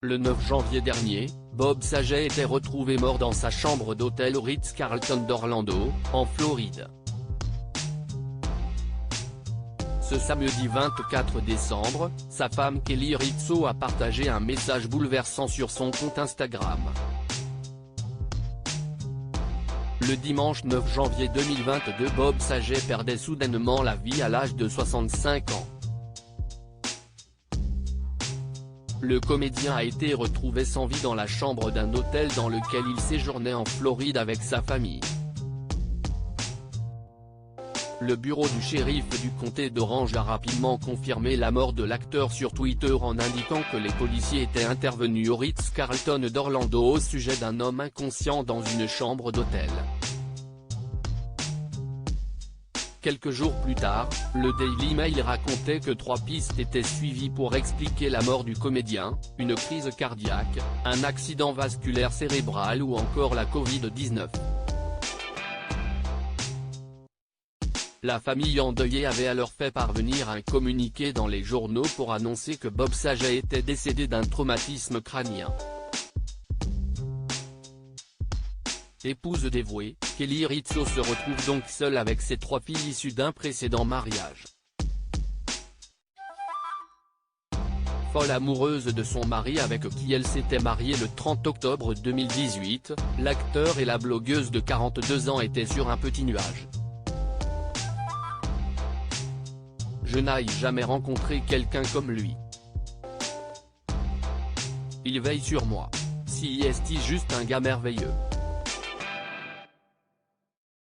Le 9 janvier dernier, Bob Saget était retrouvé mort dans sa chambre d'hôtel au Ritz-Carlton d'Orlando, en Floride. Ce samedi 24 décembre, sa femme Kelly Rizzo a partagé un message bouleversant sur son compte Instagram. Le dimanche 9 janvier 2022, Bob Saget perdait soudainement la vie à l'âge de 65 ans. Le comédien a été retrouvé sans vie dans la chambre d'un hôtel dans lequel il séjournait en Floride avec sa famille. Le bureau du shérif du comté d'Orange a rapidement confirmé la mort de l'acteur sur Twitter en indiquant que les policiers étaient intervenus au Ritz-Carlton d'Orlando au sujet d'un homme inconscient dans une chambre d'hôtel. Quelques jours plus tard, le Daily Mail racontait que 3 pistes étaient suivies pour expliquer la mort du comédien: une crise cardiaque, un accident vasculaire cérébral ou encore la Covid-19. La famille endeuillée avait alors fait parvenir un communiqué dans les journaux pour annoncer que Bob Saget était décédé d'un traumatisme crânien. Épouse dévouée, Kelly Rizzo se retrouve donc seule avec ses 3 filles issues d'un précédent mariage. Folle amoureuse de son mari avec qui elle s'était mariée le 30 octobre 2018, l'acteur et la blogueuse de 42 ans étaient sur un petit nuage. Je n'ai jamais rencontré quelqu'un comme lui. Il veille sur moi. Si est juste un gars merveilleux.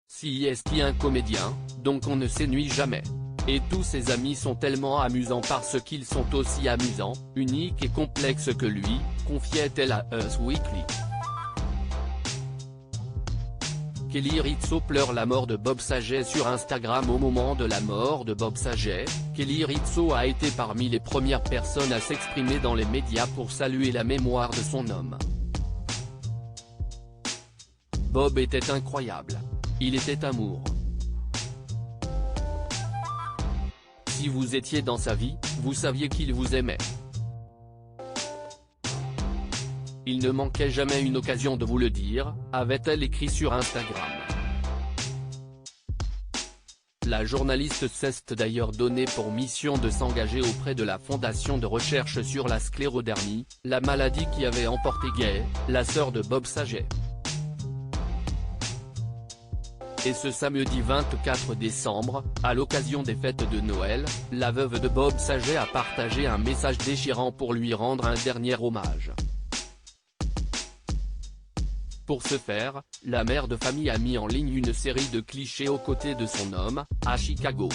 Si est un comédien, donc on ne s'ennuie jamais. Et tous ses amis sont tellement amusants parce qu'ils sont aussi amusants, uniques et complexes que lui, confiait-elle à Us Weekly. Kelly Rizzo pleure la mort de Bob Saget sur Instagram. Au moment de la mort de Bob Saget, Kelly Rizzo a été parmi les premières personnes à s'exprimer dans les médias pour saluer la mémoire de son homme. Bob était incroyable. Il était amour. Si vous étiez dans sa vie, vous saviez qu'il vous aimait. Il ne manquait jamais une occasion de vous le dire, avait-elle écrit sur Instagram. La journaliste s'est d'ailleurs donné pour mission de s'engager auprès de la Fondation de recherche sur la sclérodermie, la maladie qui avait emporté Gay, la sœur de Bob Saget. Et ce samedi 24 décembre, à l'occasion des fêtes de Noël, la veuve de Bob Saget a partagé un message déchirant pour lui rendre un dernier hommage. Pour ce faire, la mère de famille a mis en ligne une série de clichés aux côtés de son homme, à Chicago.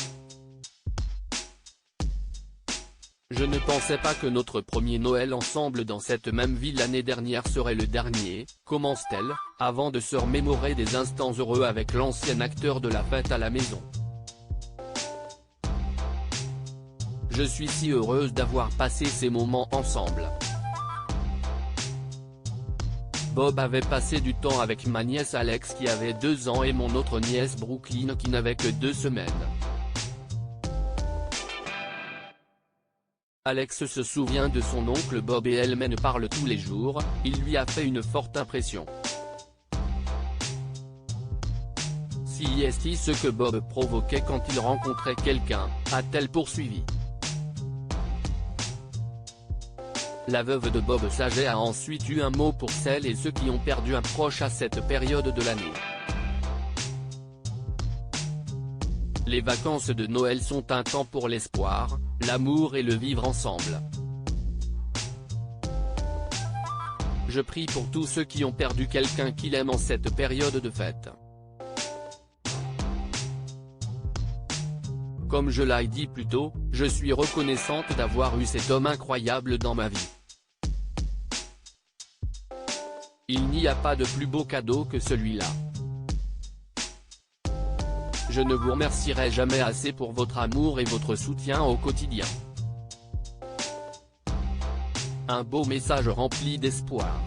Je ne pensais pas que notre premier Noël ensemble dans cette même ville l'année dernière serait le dernier, commence-t-elle, avant de se remémorer des instants heureux avec l'ancien acteur de la fête à la maison. Je suis si heureuse d'avoir passé ces moments ensemble. Bob avait passé du temps avec ma nièce Alex qui avait 2 ans et mon autre nièce Brooklyn qui n'avait que 2 semaines. Alex se souvient de son oncle Bob et elle m'en parle tous les jours, il lui a fait une forte impression. Si est ce que Bob provoquait quand il rencontrait quelqu'un, a-t-elle poursuivi. La veuve de Bob Saget a ensuite eu un mot pour celles et ceux qui ont perdu un proche à cette période de l'année. Les vacances de Noël sont un temps pour l'espoir, l'amour et le vivre ensemble. Je prie pour tous ceux qui ont perdu quelqu'un qu'ils aiment en cette période de fête. Comme je l'ai dit plus tôt, je suis reconnaissante d'avoir eu cet homme incroyable dans ma vie. Il n'y a pas de plus beau cadeau que celui-là. Je ne vous remercierai jamais assez pour votre amour et votre soutien au quotidien. Un beau message rempli d'espoir.